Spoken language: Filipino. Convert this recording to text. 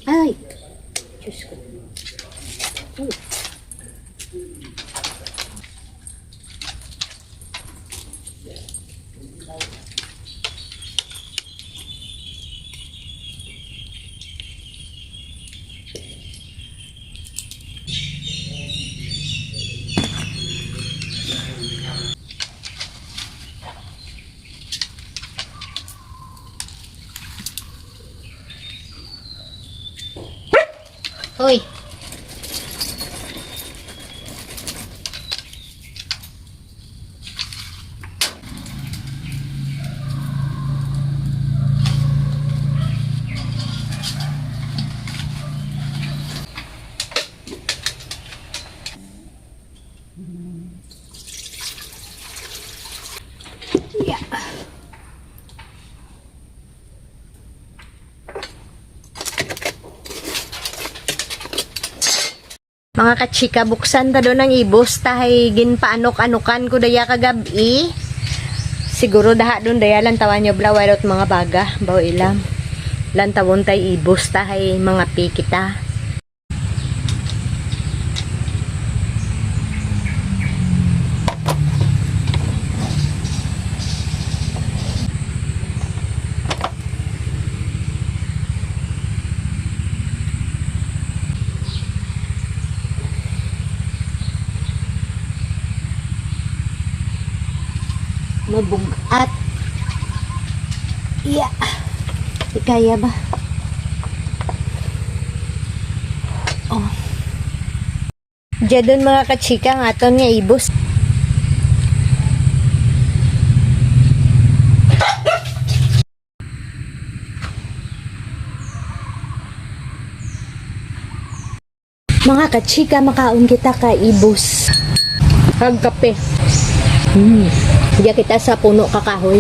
Ay! Diyos ko. Hoy! Yeah. Mga kachika, buksan ta doon ng ibus tahay ginpaanok-anukan ko daya kagabi. Siguro daha doon daya lang tawan nyo blaway mga baga, baw ilam. Lan tawon tay ibus tahay mga pikita. Mabugat. Yeah. Di kaya ba? Oh. Diyan doon mga kachika ng aton nga ibus. Mga kachika, makaon kita ka ibus. Kag kape. Diya kita sa puno kakahoy.